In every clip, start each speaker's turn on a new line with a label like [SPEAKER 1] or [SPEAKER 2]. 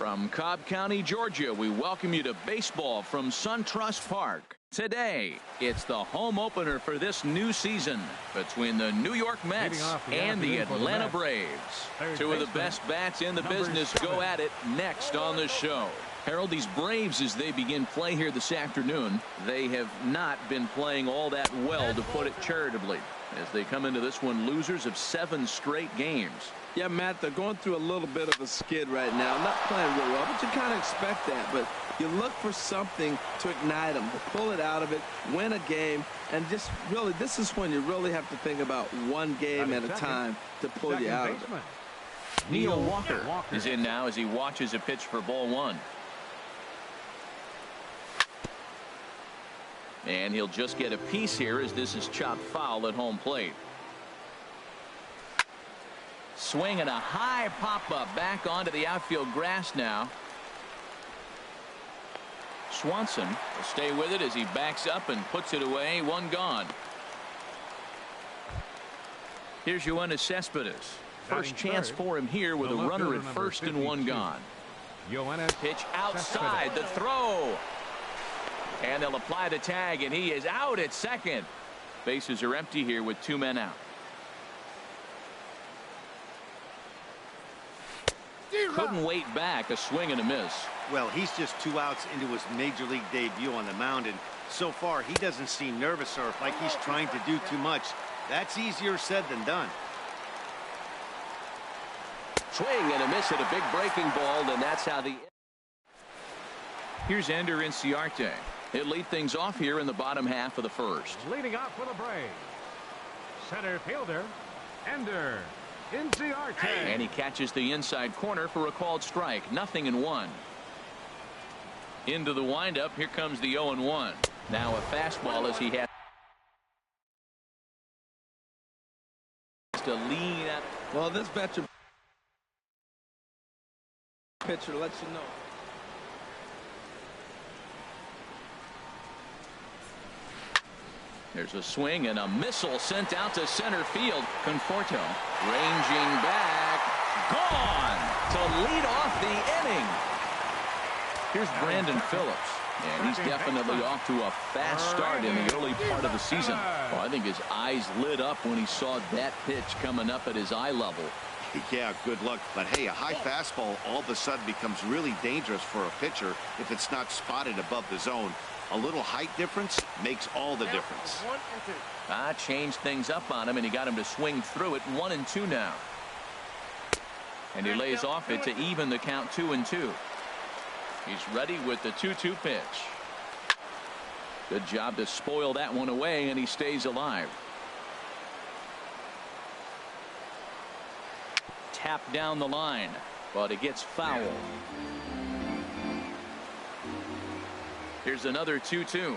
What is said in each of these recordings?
[SPEAKER 1] From Cobb County, Georgia, we welcome you to baseball from SunTrust Park. Today, it's the home opener for this new season between the New York Mets and the Atlanta Braves. Two of the best bats in the business go at it next on the show. Harold, these Braves, as they begin play here this afternoon, they have not been playing all that well, to put it charitably, as they come into this one losers of 7 straight games.
[SPEAKER 2] Yeah, Matt, they're going through a little bit of a skid right now. Not playing real well, but you kind of expect that. But you look for something to ignite them, to pull it out of it, win a game, and just really, this is when you really have to think about one game at a time to pull you out of it.
[SPEAKER 1] Neil Walker is in now as he watches a pitch for ball 1. And he'll just get a piece here as this is chopped foul at home plate. Swing and a high pop-up back onto the outfield grass now. Swanson will stay with it as he backs up and puts it away. 1 gone. Here's Yoenis Cespedes. First chance for him here with a runner at first and 1 gone. Pitch outside, the throw. And they'll apply the tag, and he is out at second. Bases are empty here with 2 men out. Couldn't wait back. A swing and a miss.
[SPEAKER 3] Well, he's just 2 outs into his major league debut on the mound, and so far he doesn't seem nervous or like he's trying to do too much. That's easier said than done.
[SPEAKER 1] Swing and a miss at a big breaking ball, and that's how the... Here's Ender Inciarte. He'll lead things off here in the bottom half of the first.
[SPEAKER 4] Leading off for the Braves, center fielder Ender Inciarte.
[SPEAKER 1] And he catches the inside corner for a called strike. 0-1. Into the windup. Here comes the 0-1. Now a fastball as he has to lean up.
[SPEAKER 2] Well, this veteran pitcher lets you know.
[SPEAKER 1] There's a swing and a missile sent out to center field. Conforto ranging back. Gone to lead off the inning. Here's Brandon Phillips. And he's definitely off to a fast start in the early part of the season. Oh, I think his eyes lit up when he saw that pitch coming up at his eye level.
[SPEAKER 5] Yeah, good luck. But hey, a high fastball all of a sudden becomes really dangerous for a pitcher if it's not spotted above the zone. A little height difference makes all the difference.
[SPEAKER 1] Changed things up on him, and he got him to swing through it. 1-2 now. And he lays off it to even the count 2-2. He's ready with the 2-2 pitch. Good job to spoil that one away, and he stays alive. Tap down the line, but it gets foul. Here's another 2-2.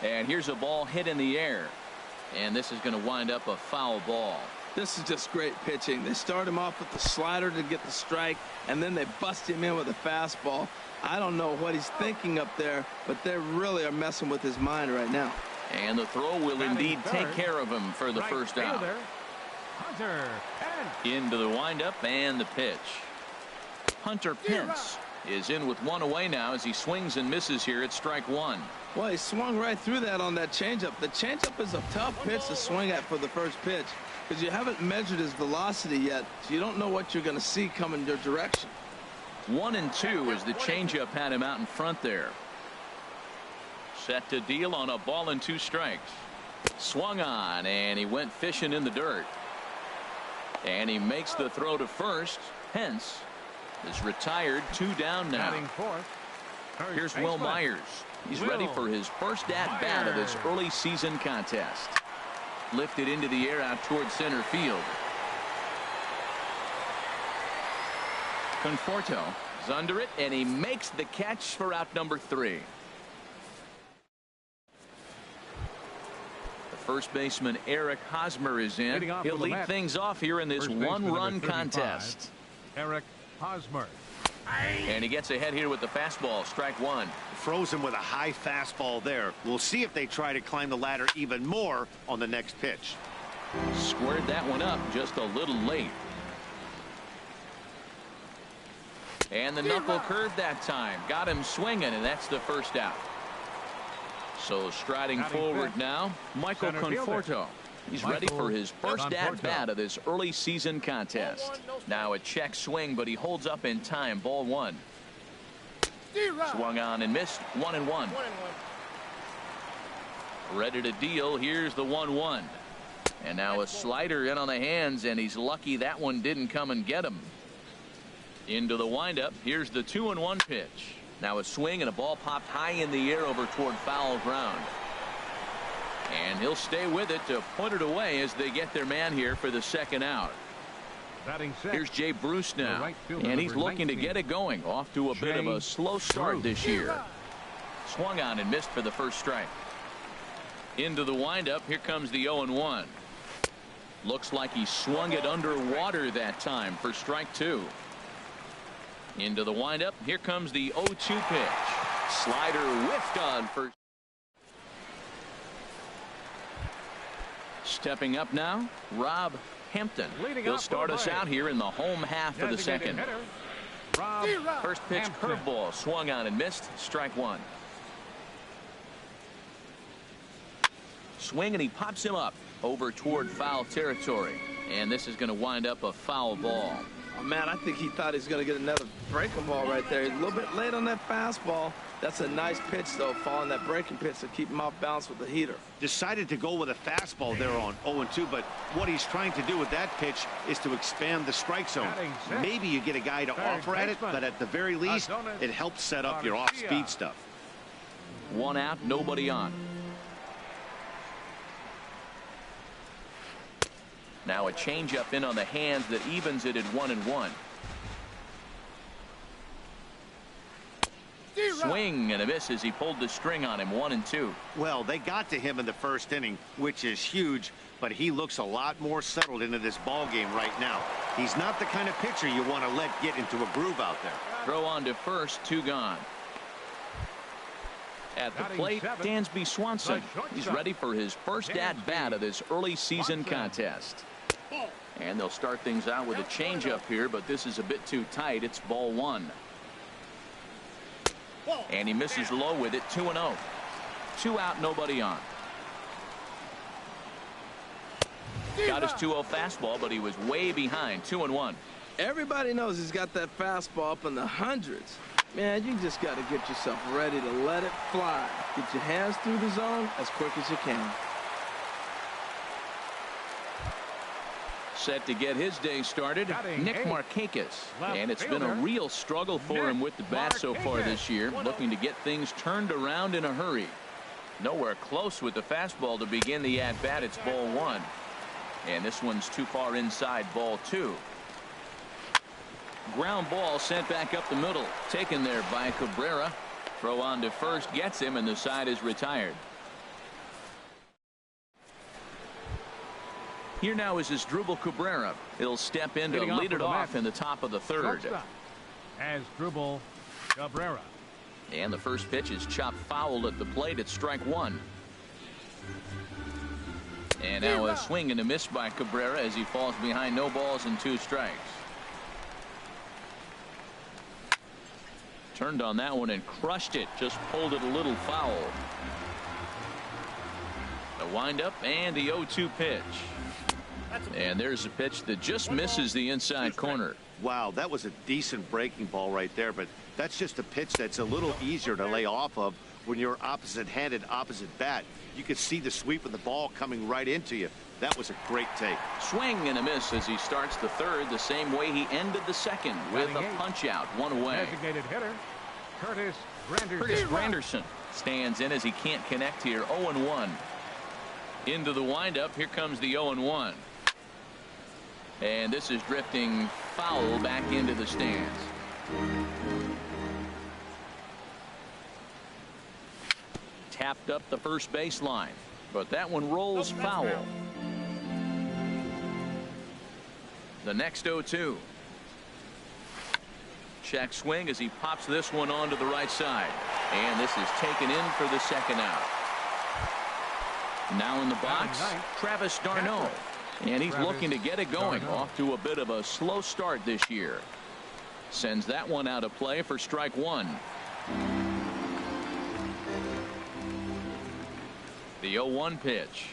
[SPEAKER 1] And here's a ball hit in the air. And this is going to wind up a foul ball.
[SPEAKER 2] This is just great pitching. They start him off with the slider to get the strike, and then they bust him in with a fastball. I don't know what he's thinking up there, but they really are messing with his mind right now.
[SPEAKER 1] And the throw will indeed take care of him for the first out. Into the windup and the pitch. Hunter Pence is in with 1 away now as he swings and misses here at strike 1.
[SPEAKER 2] Well, he swung right through that on that changeup. The changeup is a tough pitch to swing at for the first pitch because you haven't measured his velocity yet, so you don't know what you're going to see coming your direction.
[SPEAKER 1] 1-2 as the changeup had him out in front there. Set to deal on a ball and 2 strikes. Swung on, and he went fishing in the dirt. And he makes the throw to first. Pence is retired. 2 down now. Here's Will Myers. He's ready for his first at-bat of this early season contest. Lifted into the air out towards center field. Conforto is under it, and he makes the catch for out number 3. The first baseman Eric Hosmer is in. He'll lead things off here in this 1-run contest.
[SPEAKER 4] Eric Hosmer.
[SPEAKER 1] And he gets ahead here with the fastball. Strike 1.
[SPEAKER 3] Throws him with a high fastball there. We'll see if they try to climb the ladder even more on the next pitch.
[SPEAKER 1] Squared that one up just a little late. And the knuckle curve that time. Got him swinging, and that's the first out. So striding forward now, Michael Conforto. He's ready for his first at-bat of this early season contest. Now a check swing, but he holds up in time. Ball one. Swung on and missed. 1-1. Ready to deal. Here's the 1-1. And now a slider in on the hands, and he's lucky that one didn't come and get him. Into the windup. Here's the 2-1 pitch. Now a swing and a ball popped high in the air over toward foul ground. And he'll stay with it to put it away as they get their man here for the second out. Here's Jay Bruce now, and he's looking to get it going. Off to a bit of a slow start this year. Swung on and missed for the first strike. Into the windup. Here comes the 0-1. Looks like he swung it underwater that time for strike two. Into the windup. Here comes the 0-2 pitch. Slider whiffed on for. Stepping up now, Rob Hampton. He'll start us out here in the home half of the second. First pitch curveball swung on and missed. Strike one. Swing and he pops him up over toward foul territory. And this is going to wind up a foul ball.
[SPEAKER 2] Oh, man, I think he thought he was going to get another breaking ball right there. He's a little bit late on that fastball. That's a nice pitch, though, following that breaking pitch to keep him off balance with the heater.
[SPEAKER 3] Decided to go with a fastball there on 0-2, but what he's trying to do with that pitch is to expand the strike zone. Maybe you get a guy to offer at it, but at the very least, it helps set up your off-speed stuff.
[SPEAKER 1] One out, nobody on. Now a changeup in on the hands that evens it at 1-1. Swing and a miss as he pulled the string on him. 1-2.
[SPEAKER 3] Well, they got to him in the first inning, which is huge, but he looks a lot more settled into this ball game right now. He's not the kind of pitcher you want to let get into a groove out there.
[SPEAKER 1] Throw on to first, two gone. At the plate, Dansby Swanson. He's ready for his first at-bat of this early season contest. And they'll start things out with a changeup here, but this is a bit too tight. It's ball one. And he misses low with it. 2-0. 2 out, nobody on. Got his 2-0 fastball, but he was way behind. 2-1.
[SPEAKER 2] Everybody knows he's got that fastball up in the hundreds. Man, you just got to get yourself ready to let it fly. Get your hands through the zone as quick as you can.
[SPEAKER 1] Set to get his day started, Nick Markakis. And it's been a real struggle for him with the bat so far this year, looking to get things turned around in a hurry. Nowhere close with the fastball to begin the at-bat. It's ball one. And this one's too far inside, ball two. Ground ball sent back up the middle, taken there by Cabrera. Throw on to first gets him, and the side is retired. Here now is Asdrubal Cabrera. He'll step in to lead it off in the top of the third.
[SPEAKER 4] Asdrubal Cabrera.
[SPEAKER 1] And the first pitch is chopped foul at the plate. It's strike one. And now a swing and a miss by Cabrera as he falls behind. No balls and 2 strikes. Turned on that one and crushed it. Just pulled it a little foul. The windup and the 0-2 pitch. And there's a pitch that just misses the inside corner.
[SPEAKER 3] Wow, that was a decent breaking ball right there, but that's just a pitch that's a little easier to lay off of when you're opposite-handed, opposite bat. You could see the sweep of the ball coming right into you. That was a great take.
[SPEAKER 1] Swing and a miss as he starts the third, the same way he ended the second, with a punch-out, one away.
[SPEAKER 4] Designated hitter, Curtis
[SPEAKER 1] Granderson stands in as he can't connect here. 0-1. Into the windup. Here comes the 0-1. And this is drifting foul back into the stands. Tapped up the first baseline, but that one rolls foul. The next 0-2. Check swing as he pops this one onto the right side. And this is taken in for the second out. Now in the box, Travis d'Arnaud. And he's looking to get it going. Off to a bit of a slow start this year. Sends that one out of play for strike one. The 0-1 pitch.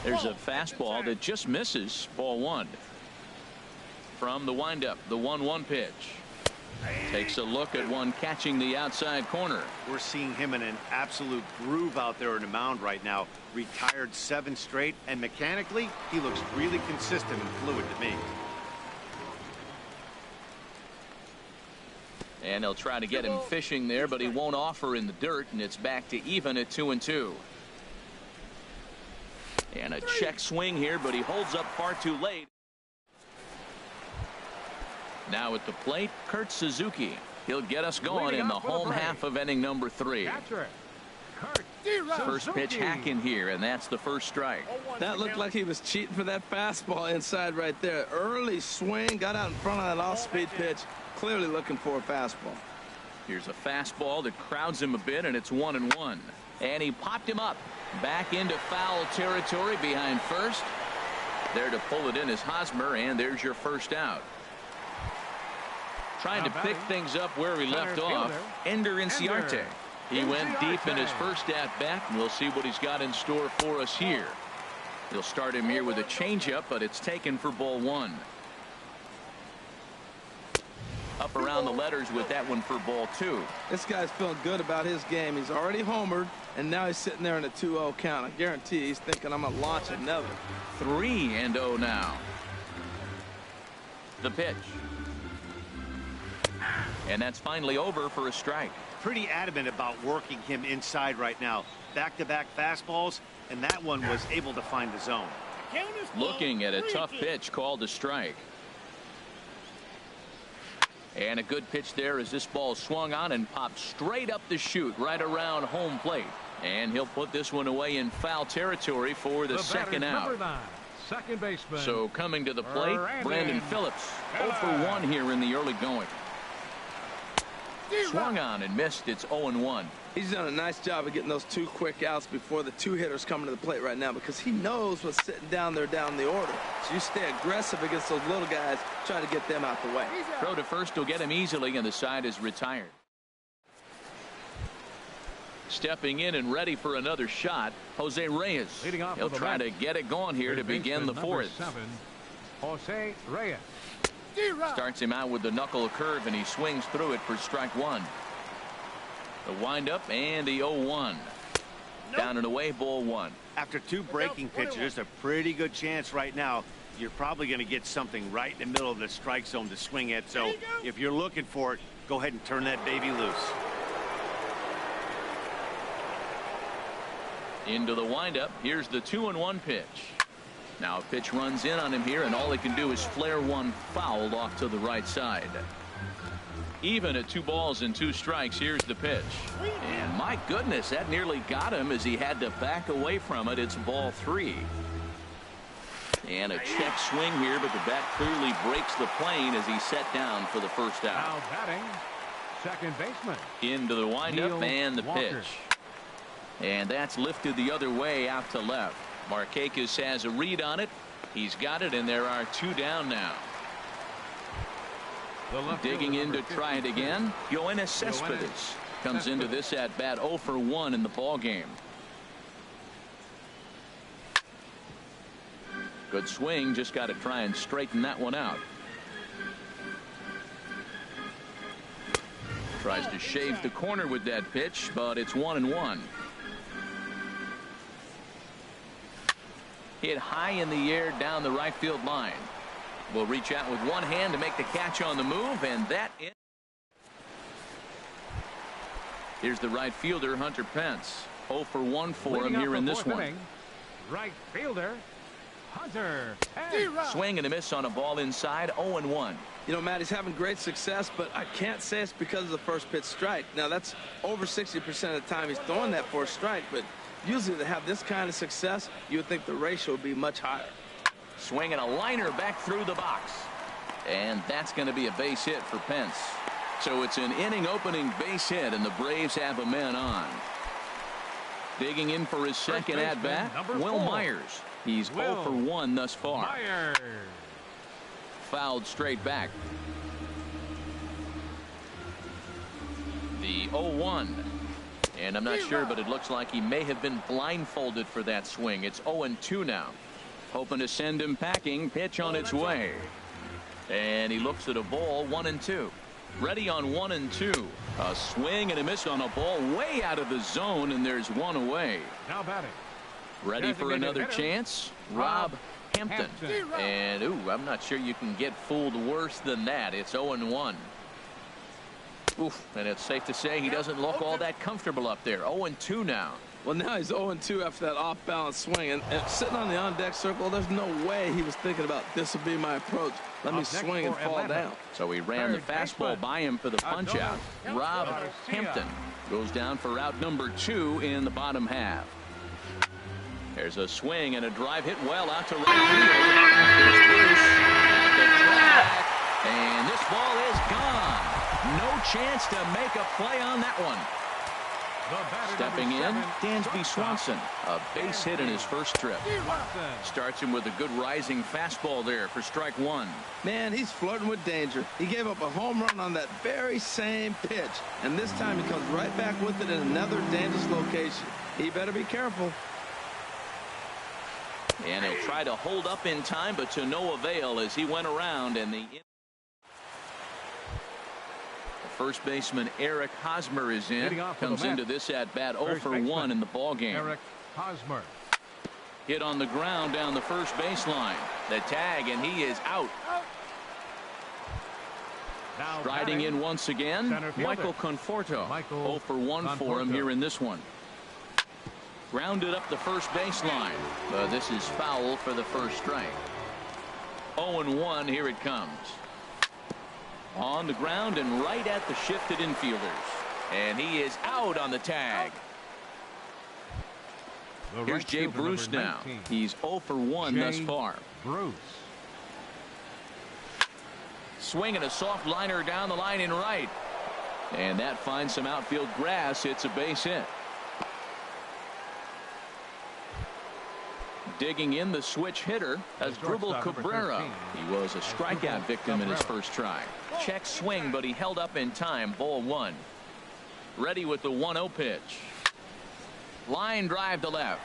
[SPEAKER 1] There's a fastball that just misses. Ball one. From the windup, the 1-1 pitch. Takes a look at one catching the outside corner.
[SPEAKER 3] We're seeing him in an absolute groove out there on the mound right now. Retired 7 straight, and mechanically, he looks really consistent and fluid to me.
[SPEAKER 1] And they'll try to get him fishing there, but he won't offer in the dirt, and it's back to even at 2-2. And a check swing here, but he holds up far too late. Now at the plate, Kurt Suzuki. He'll get us going in the home half of inning number 3. First pitch hacking here, and that's the first strike.
[SPEAKER 2] That looked like he was cheating for that fastball inside right there. Early swing, got out in front of that off-speed pitch. Clearly looking for a fastball.
[SPEAKER 1] Here's a fastball that crowds him a bit, and it's 1-1. And he popped him up. Back into foul territory behind first. There to pull it in is Hosmer, and there's your first out. Trying to pick things up where we left off, Ender Inciarte. He went deep in his first at-bat, and we'll see what he's got in store for us here. He'll start him here with a changeup, but it's taken for ball one. Up around the letters with that one for ball two.
[SPEAKER 2] This guy's feeling good about his game. He's already homered, and now he's sitting there in a 2-0 count. I guarantee he's thinking, I'm going to launch another.
[SPEAKER 1] 3-0 now. The pitch. And that's finally over for a strike.
[SPEAKER 3] Pretty adamant about working him inside right now. Back-to-back fastballs, and that one was able to find the zone.
[SPEAKER 1] Looking at a tough pitch called a strike. And a good pitch there as this ball swung on and popped straight up the chute right around home plate. And he'll put this one away in foul territory for the second out.
[SPEAKER 4] Second baseman.
[SPEAKER 1] So coming to the plate, Brandon Phillips. 0 for 1 here in the early going. Swung on and missed. It's 0-1.
[SPEAKER 2] He's done a nice job of getting those 2 quick outs before the 2 hitters coming to the plate right now, because he knows what's sitting down there down the order. So you stay aggressive against those little guys, try to get them out the way.
[SPEAKER 1] Throw to first will get him easily, and the side is retired. Stepping in and ready for another shot, Jose Reyes. He'll try to get it going here to begin the fourth.
[SPEAKER 4] Jose Reyes.
[SPEAKER 1] Starts him out with the knuckle curve, and he swings through it for strike one. The windup and the 0-1. Down and away, ball one.
[SPEAKER 3] After 2 breaking pitches, there's a pretty good chance right now you're probably going to get something right in the middle of the strike zone to swing at. So if you're looking for it, go ahead and turn that baby loose.
[SPEAKER 1] Into the windup. Here's the 2-1 pitch. Now a pitch runs in on him here, and all he can do is flare one foul off to the right side. Even at 2 balls and 2 strikes. Here's the pitch, and my goodness, that nearly got him as he had to back away from it. It's ball 3. And a check swing here, but the bat clearly breaks the plane as he set down for the first out.
[SPEAKER 4] Now batting, second baseman.
[SPEAKER 1] Into the windup and the pitch. And that's lifted the other way out to left. Markakis has a read on it. He's got it, and there are 2 down now. Digging in to try it again, Yoenis Cespedes comes into this at bat 0 for 1 in the ball game. Good swing, just got to try and straighten that one out. Tries to shave the corner with that pitch, but it's 1-1. Hit high in the air down the right field line. Will reach out with one hand to make the catch on the move, and that is. Here's the right fielder, Hunter Pence. 0 for 1 for him here in this one.
[SPEAKER 4] Right fielder, Hunter.
[SPEAKER 1] Swing and a miss on a ball inside. 0-1.
[SPEAKER 2] You know, Matt, he's having great success, but I can't say it's because of the first pitch strike. Now, that's over 60% of the time he's throwing that for a strike, but usually to have this kind of success, you would think the ratio would be much higher.
[SPEAKER 1] Swinging a liner back through the box. And that's going to be a base hit for Pence. So it's an inning opening base hit, and the Braves have a man on. Digging in for his second at bat, Will Myers. He's 0 for 1 thus far.
[SPEAKER 4] Myers.
[SPEAKER 1] Fouled straight back. The 0-1. And I'm not sure, but it looks like he may have been blindfolded for that swing. It's 0-2 now. Hoping to send him packing. Pitch on its way. And he looks at a ball, 1-2. Ready on 1-2. A swing and a miss on a ball way out of the zone, and there's one away.
[SPEAKER 4] Now batting.
[SPEAKER 1] Ready for another chance? Rob Hampton. And, ooh, I'm not sure you can get fooled worse than that. It's 0-1. Oof, and it's safe to say he doesn't look all that comfortable up there. 0-2 now.
[SPEAKER 2] Well, now he's 0-2 after that off-balance swing. And sitting on the on-deck circle, there's no way he was thinking about this will be my approach. Let me swing and fall down.
[SPEAKER 1] So he ran the fastball by him for the punch-out. Rob Hampton goes down for out number 2 in the bottom half. There's a swing and a drive hit well out to right field. There's Bruce at the track, and this ball is gone. No chance to make a play on that one. Stepping in, Dansby Swanson, a base hit in his first trip. Starts him with a good rising fastball there for strike 1.
[SPEAKER 2] Man, he's flirting with danger. He gave up a home run on that very same pitch, and this time he comes right back with it in another dangerous location. He better be careful.
[SPEAKER 1] And he'll try to hold up in time, but to no avail as he went around. And the first baseman Eric Hosmer is in. Comes into this at bat 0 for 1 in the ball game.
[SPEAKER 4] Eric Hosmer.
[SPEAKER 1] Hit on the ground down the first baseline. The tag, and he is out. Striding in once again, Michael Conforto. 0 for 1 for him here in this one. Grounded up the first baseline. This is foul for the first strike. 0-1, here it comes. On the ground and right at the shifted infielders. And he is out on the tag. Here's Jay Bruce now. He's 0 for 1 thus far.
[SPEAKER 4] Bruce.
[SPEAKER 1] Swinging a soft liner down the line in right. And that finds some outfield grass. It's a base hit. Digging in the switch hitter as Dribble Cabrera. He was a strikeout victim in his first try. Check swing, but he held up in time. Ball 1. Ready with the 1-0 pitch. Line drive to left.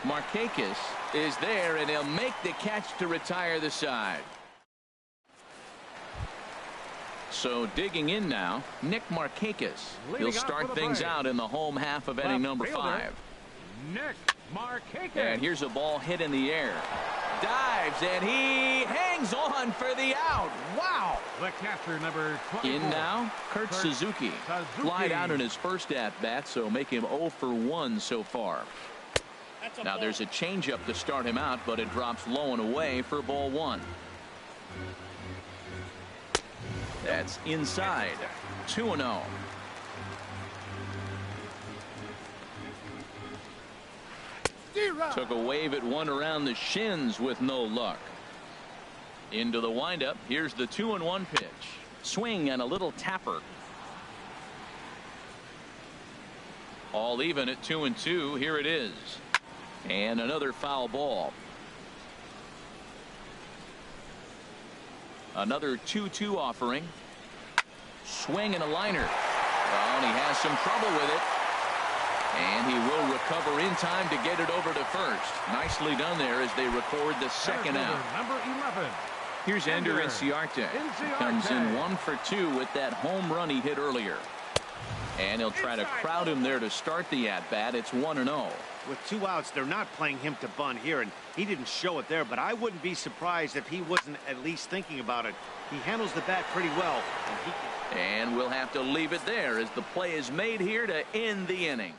[SPEAKER 1] Markakis is there, and he'll make the catch to retire the side. So digging in now, Nick Markakis. He'll start things out in the home half of inning number 5.
[SPEAKER 4] Nick Markakis.
[SPEAKER 1] And here's a ball hit in the air. Dives, and he hangs on for the out. Wow.
[SPEAKER 4] The catcher, number 24.
[SPEAKER 1] In now, Kurt Suzuki. Flied out in his first at-bat, so make him 0 for 1 so far. Now there's a changeup to start him out, but it drops low and away for ball 1. That's inside. 2-0. Took a wave at one around the shins with no luck. Into the windup. Here's the 2-1 pitch. Swing and a little tapper. All even at 2-2. Here it is. And another foul ball. Another 2-2 offering. Swing and a liner. Well, and he has some trouble with it. And he will recover in time to get it over to first. Nicely done there as they record the second out.
[SPEAKER 4] Number 11.
[SPEAKER 1] Here's Ender Inciarte. He comes in 1 for 2 with that home run he hit earlier. And he'll try to crowd him there to start the at-bat. It's 1-0.
[SPEAKER 3] With 2 outs, they're not playing him to bunt here, and he didn't show it there, but I wouldn't be surprised if he wasn't at least thinking about it. He handles the bat pretty well.
[SPEAKER 1] And we'll have to leave it there as the play is made here to end the inning.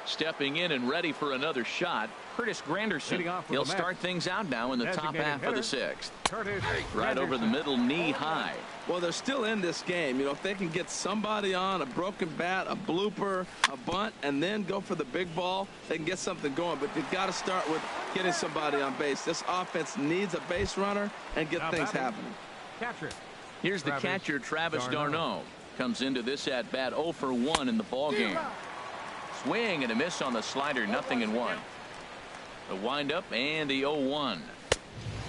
[SPEAKER 1] Stepping in and ready for another shot, Curtis Granderson. He'll start things out now in the top half of the 6th. Right over the middle, knee high.
[SPEAKER 2] Well, they're still in this game. You know, if they can get somebody on, a broken bat, a blooper, a bunt, and then go for the big ball, they can get something going. But you've got to start with getting somebody on base. This offense needs a base runner and get things happening.
[SPEAKER 1] Here's the catcher, Travis d'Arnaud. Comes into this at-bat 0 for 1 in the ball game. Swing and a miss on the slider, 0-1. The windup and the 0-1.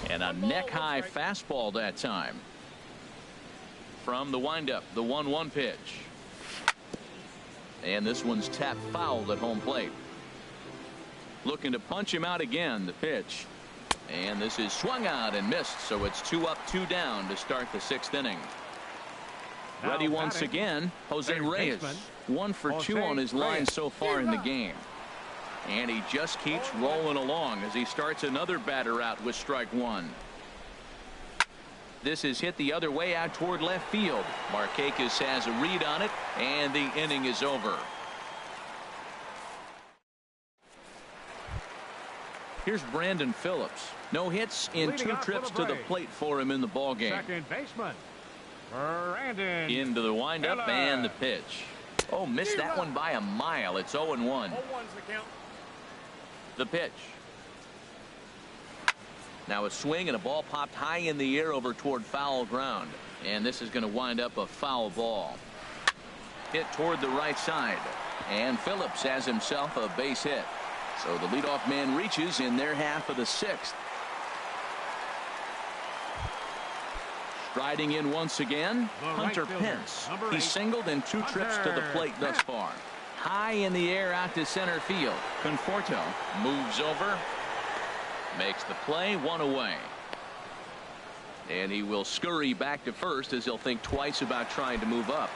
[SPEAKER 1] And a neck-high fastball that time. from the windup, the 1-1 pitch. And this one's tapped foul at home plate. Looking to punch him out again, the pitch. And this is swung out and missed, so it's 2 up, 2 down to start the 6th inning.
[SPEAKER 4] Now
[SPEAKER 1] Ready once again, Jose Reyes. 1 for 2 on his line so far in the game. And he just keeps rolling along as he starts another batter out with strike 1. This is hit the other way out toward left field. Markakis has a read on it, and the inning is over. Here's Brandon Phillips. No hits in 2 trips to the plate for him in the ballgame.
[SPEAKER 4] Second baseman, Brandon.
[SPEAKER 1] Into the windup
[SPEAKER 4] Miller.
[SPEAKER 1] and the pitch. Oh, missed that one by a mile. It's 0-1. The pitch. Now a swing and a ball popped high in the air over toward foul ground. And this is going to wind up a foul ball. Hit toward the right side. And Phillips has himself a base hit. So the leadoff man reaches in their half of the 6th. Striding in once again, Hunter Pence. He's singled in 2 trips to the plate thus far. High in the air out to center field. Conforto moves over, makes the play, 1 away. And he will scurry back to first as he'll think twice about trying to move up.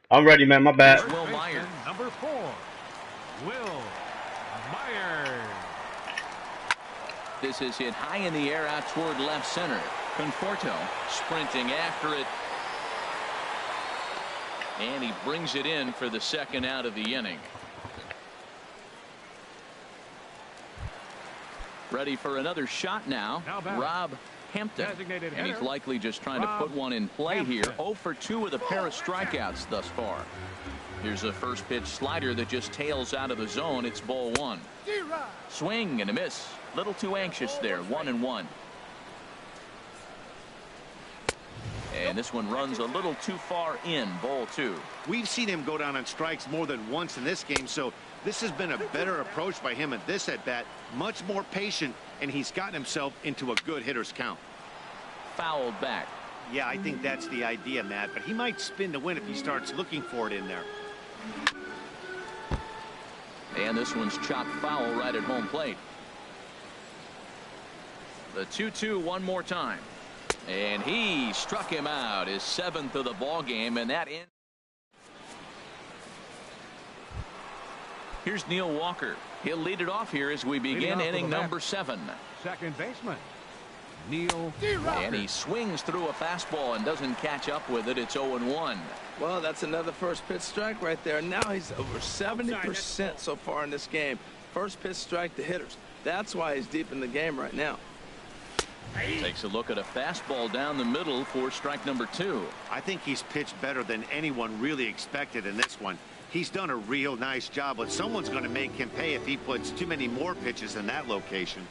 [SPEAKER 6] I'm ready, man. My bad.
[SPEAKER 1] Will Myers.
[SPEAKER 4] Number 4, Will Myers.
[SPEAKER 1] This is hit high in the air out toward left center. Conforto sprinting after it. And he brings it in for the 2nd out of the inning. Ready for another shot now. Rob Hampton. And he's likely just trying to put one in play here. 0 for 2 with a pair of strikeouts thus far. Here's a first pitch slider that just tails out of the zone. It's ball 1. Swing and a miss. Little too anxious there. 1-1. And this one runs a little too far in. Ball 2.
[SPEAKER 3] We've seen him go down on strikes more than once in this game, so this has been a better approach by him at this at bat. Much more patient, and he's gotten himself into a good hitter's count.
[SPEAKER 1] fouled back.
[SPEAKER 3] Yeah, I think that's the idea, Matt, but he might spin to win if he starts looking for it in there.
[SPEAKER 1] And this one's chopped foul right at home plate. The 2-2 one more time. And he struck him out, his 7th of the ball game, and that ends. Here's Neil Walker. He'll lead it off here as we begin inning number 7.
[SPEAKER 4] Second baseman, Neil Walker.
[SPEAKER 1] And he swings through a fastball and doesn't catch up with it. It's 0-1.
[SPEAKER 2] Well, that's another first pitch strike right there. Now he's over 70% so far in this game. First pitch strike to hitters. That's why he's deep in the game right now.
[SPEAKER 1] Takes a look at a fastball down the middle for strike number 2.
[SPEAKER 3] I think he's pitched better than anyone really expected in this one. He's done a real nice job, but someone's going to make him pay if he puts too many more pitches in that location.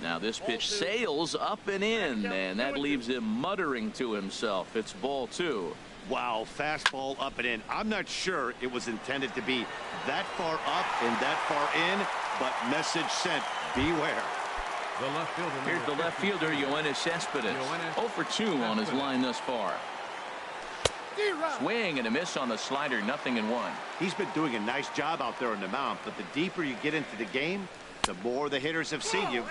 [SPEAKER 1] Now this pitch sails up and in, and that leaves him muttering to himself. It's ball 2.
[SPEAKER 3] Wow, fastball up and in. I'm not sure it was intended to be that far up and that far in, but message sent, beware.
[SPEAKER 4] The left fielder.
[SPEAKER 1] Here's the left fielder, Yoenis Cespedes. 0 for 2 on his line thus far. Swing and a miss on the slider, 0-1.
[SPEAKER 3] He's been doing a nice job out there on the mound, but the deeper you get into the game, the more the hitters have seen you.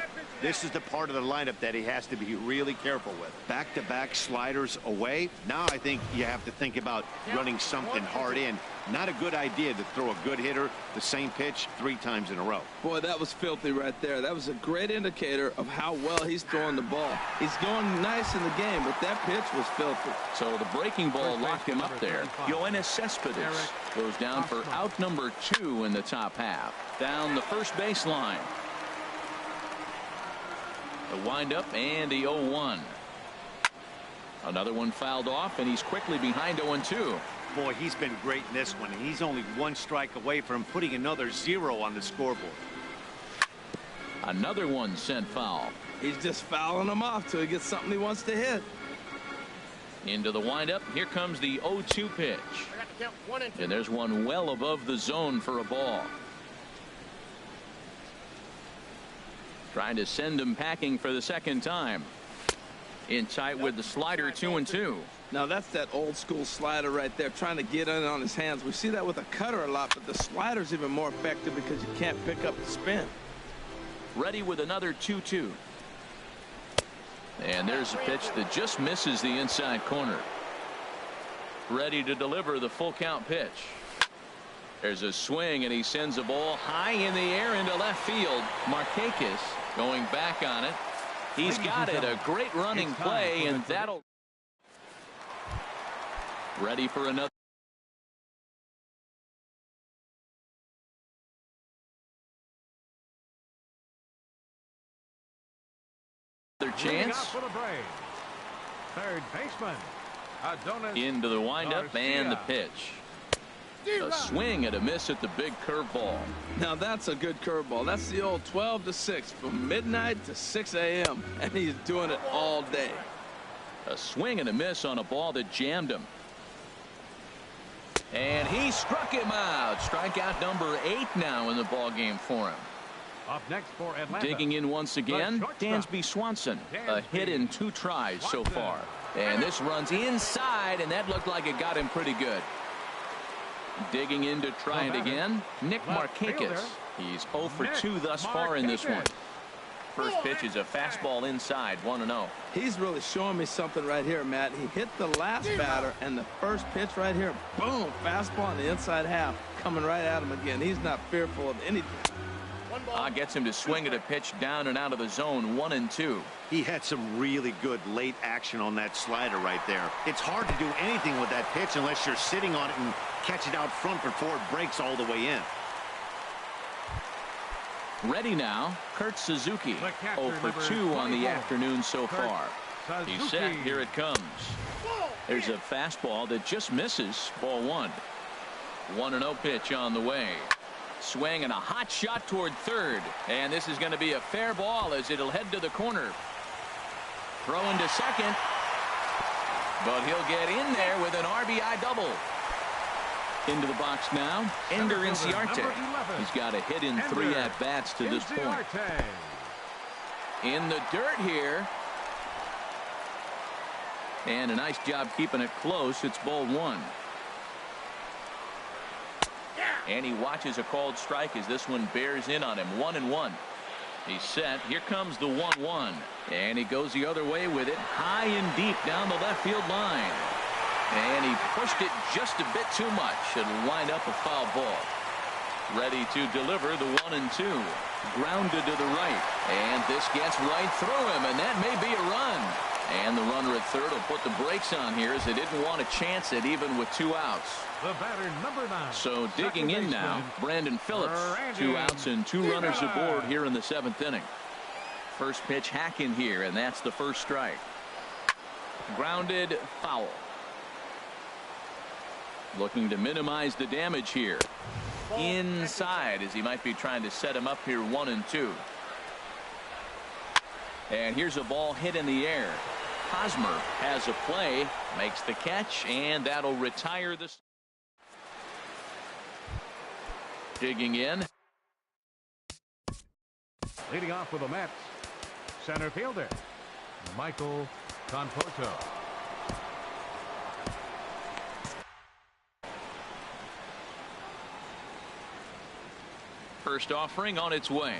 [SPEAKER 3] This is the part of the lineup that he has to be really careful with. Back-to-back sliders away. Now I think you have to think about running something hard in. Not a good idea to throw a good hitter the same pitch 3 times in a row.
[SPEAKER 2] Boy, that was filthy right there. That was a great indicator of how well he's throwing the ball. He's going nice in the game, but that pitch was filthy.
[SPEAKER 1] So the breaking ball locked him up there. Yoenis Cespedes goes down for out number 2 in the top half. Down the first baseline. The windup and the 0-1. Another one fouled off, and he's quickly behind 0-2.
[SPEAKER 3] Boy, he's been great in this one. He's only 1 strike away from putting another 0 on the scoreboard.
[SPEAKER 1] Another one sent foul.
[SPEAKER 2] He's just fouling them off till he gets something he wants to hit.
[SPEAKER 1] Into the windup. Here comes the 0-2 pitch. And there's one well above the zone for a ball. Trying to send him packing for the second time. In tight with the slider, 2-2.
[SPEAKER 2] Now that's that old school slider right there, trying to get in on his hands. We see that with a cutter a lot, but the slider's even more effective because you can't pick up the spin.
[SPEAKER 1] Ready with another 2-2. And there's a pitch that just misses the inside corner. Ready to deliver the full count pitch. There's a swing, and he sends a ball high in the air into left field. Markakis going back on it. He's got it. A great running play, and that'll. Ready for another. Chance.
[SPEAKER 4] Third baseman,
[SPEAKER 1] Into the windup and the pitch. A swing and a miss at the big curveball.
[SPEAKER 2] Now that's a good curveball. That's the old 12 to 6 from midnight to 6 a.m. and he's doing it all day.
[SPEAKER 1] A swing and a miss on a ball that jammed him. And he struck him out. Strikeout number 8 now in the ball game for him.
[SPEAKER 4] Up next for Atlanta.
[SPEAKER 1] Digging in once again, Dansby Swanson. A hit in 2 tries so far. And this runs inside, and that looked like it got him pretty good. Digging in to try it again, Nick Markakis. He's 0 for 2 thus far in this one. First pitch is a fastball inside, 1-0.
[SPEAKER 2] He's really showing me something right here, Matt. He hit the last batter, and the first pitch right here, boom, fastball on the inside half, coming right at him again. He's not fearful of anything.
[SPEAKER 1] Gets him to swing at a pitch down and out of the zone, 1-2.
[SPEAKER 3] He had some really good late action on that slider right there. It's hard to do anything with that pitch unless you're sitting on it and catch it out front before it breaks all the way in.
[SPEAKER 1] Ready now, Kurt Suzuki. 0 for 2 on the afternoon so far. He's set. Here it comes. There's a fastball that just misses. Ball 1. 1-0 pitch on the way. Swing and a hot shot toward third. And this is going to be a fair ball as it'll head to the corner. Throw into second. But he'll get in there with an RBI double. Into the box now, Ender Inciarte. He's got a hit in 3 at-bats to this point. In the dirt here, And a nice job keeping it close. It's ball 1. And he watches a called strike as this one bears in on him. 1-1. He's set. Here comes the 1-1. And he goes the other way with it. High and deep down the left field line. And he pushed it just a bit too much. It'll wind up a foul ball. Ready to deliver the 1-2. Grounded to the right. And this gets right through him. And that may be a run. And the runner at third will put the brakes on here as they didn't want to chance it even with 2 outs.
[SPEAKER 4] The batter, number 9.
[SPEAKER 1] So digging in now, Brandon Phillips. 2 outs and 2 runners aboard here in the 7th inning. First pitch hacking here, and that's the first strike. Grounded, foul. Looking to minimize the damage here. Inside as he might be trying to set him up here. 1-2. And here's a ball hit in the air. Hosmer has a play, makes the catch, and that'll retire this. Digging in.
[SPEAKER 4] Leading off with the Mets, center fielder, Michael Conforto.
[SPEAKER 1] First offering on its way.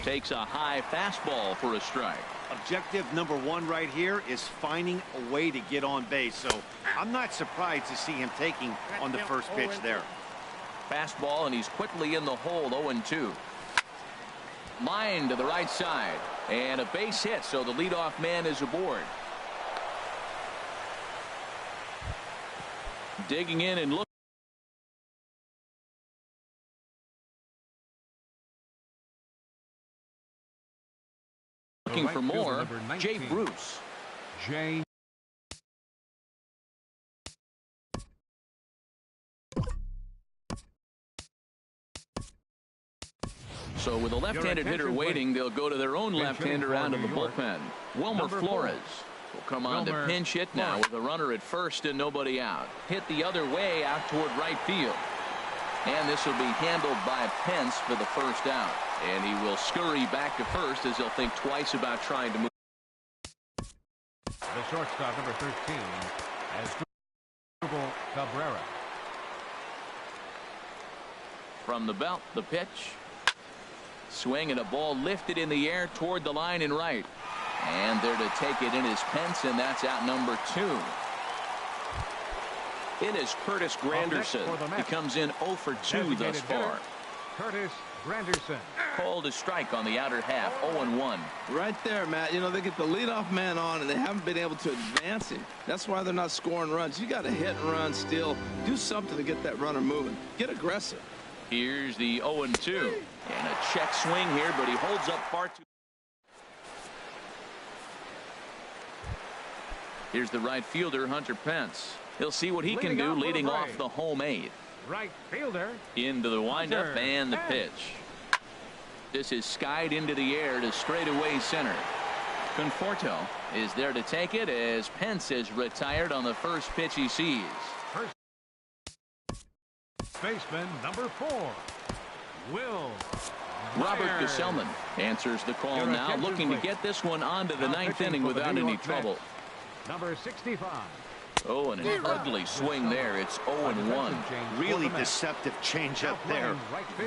[SPEAKER 1] Takes a high fastball for a strike.
[SPEAKER 3] Objective number 1 right here is finding a way to get on base. So I'm not surprised to see him taking on the first pitch there.
[SPEAKER 1] Fastball, and he's quickly in the hole. 0-2. Line to the right side. And a base hit, so the leadoff man is aboard. Digging in and looking for more. Jay Bruce.
[SPEAKER 4] Jay.
[SPEAKER 1] So with a left-handed hitter waiting, they'll go to their own left-hander out of the bullpen. Wilmer Flores will come on to pinch hit now with a runner at first and nobody out. Hit the other way out toward right field. And this will be handled by Pence for the first out. And he will scurry back to first as he'll think twice about trying to move.
[SPEAKER 4] The shortstop, number 13, as Cabrera.
[SPEAKER 1] From the belt, the pitch. Swing and a ball lifted in the air toward the line and right. And there to take it in is Pence, and that's out number 2. It is Curtis Granderson. He comes in 0 for 2 thus far.
[SPEAKER 4] Curtis Granderson.
[SPEAKER 1] Called a strike on the outer half. 0-1.
[SPEAKER 2] Right there, Matt. You know, they get the leadoff man on, and they haven't been able to advance him. That's why they're not scoring runs. You got to hit and run, steal. Do something to get that runner moving. Get aggressive.
[SPEAKER 1] Here's the 0-2. And a check swing here, but he holds up far too. Here's the right fielder, Hunter Pence. He'll see what he can do, leading off the home 8.
[SPEAKER 4] Right fielder.
[SPEAKER 1] Into the windup and the pitch. This is skied into the air to straightaway center. Conforto is there to take it as Pence is retired on the first pitch he sees.
[SPEAKER 4] First baseman, number 4, Will
[SPEAKER 1] Robert
[SPEAKER 4] Myers.
[SPEAKER 1] Gesellman answers the call now, looking to get this one onto the 9th inning without any trouble.
[SPEAKER 4] Number 65.
[SPEAKER 1] Oh, and an ugly swing there. It's 0-1.
[SPEAKER 3] Really deceptive changeup there.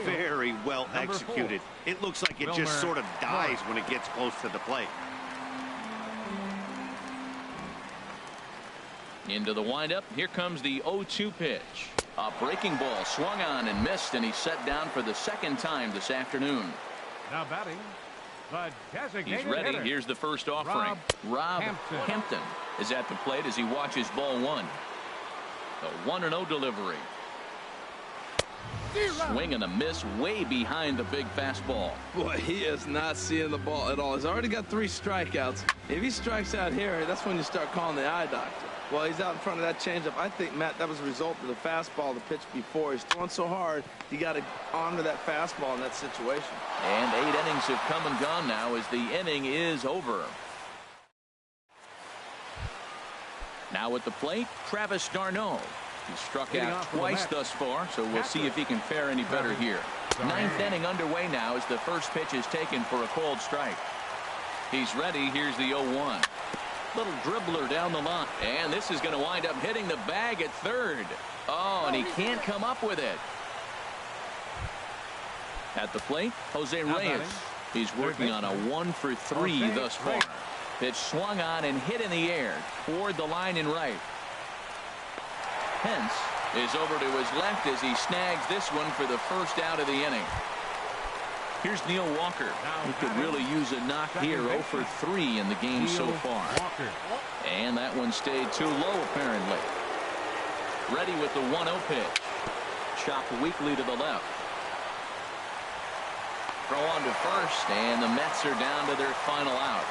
[SPEAKER 3] Very well executed. It looks like it just sort of dies when it gets close to the plate.
[SPEAKER 1] Into the windup. Here comes the 0-2 pitch. A breaking ball swung on and missed, and he's set down for the second time this afternoon.
[SPEAKER 4] Now batting, the designated
[SPEAKER 1] He's ready.
[SPEAKER 4] hitter.
[SPEAKER 1] Here's the first offering. Rob Hampton is at the plate as he watches ball 1. The 1-0 delivery. Swing and a miss way behind the big fastball.
[SPEAKER 2] Boy, he is not seeing the ball at all. He's already got 3 strikeouts. If he strikes out here, that's when you start calling the eye doctor. Well, he's out in front of that changeup. I think, Matt, that was a result of the fastball, the pitch before. He's throwing so hard, you got to honor that fastball in that situation.
[SPEAKER 1] And 8 innings have come and gone now as the inning is over. Now at the plate, Travis d'Arnaud. He struck out twice thus far, so we'll see if he can fare any better here. 9th inning underway now as the first pitch is taken for a called strike. He's ready. Here's the 0-1. Little dribbler down the line. And this is going to wind up hitting the bag at third. Oh, and he can't come up with it. At the plate, Jose Reyes. He's working on a 1-for-3 thus far. Pitch swung on and hit in the air toward the line and right. Pence is over to his left as he snags this one for the first out of the inning. Here's Neil Walker. He could really use a knock here. 0-for-3 in the game so far. And that one stayed too low apparently. Ready with the 1-0 pitch. Chopped weakly to the left. Throw on to first, and the Mets are down to their final out.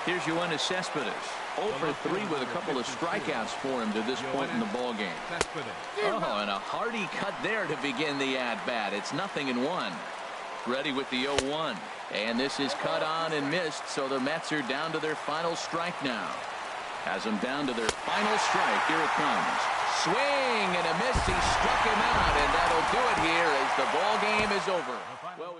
[SPEAKER 1] Here's Yoenis Cespedes. 0-for-3 with a couple of strikeouts for him to this point in the ball game. Oh, and a hearty cut there to begin the at-bat. It's 0-1. Ready with the 0-1. And this is cut on and missed, so the Mets are down to their final strike now. Has them down to their final strike. Here it comes. Swing and a miss. He struck him out, and that'll do it here as the ball game is over. Well,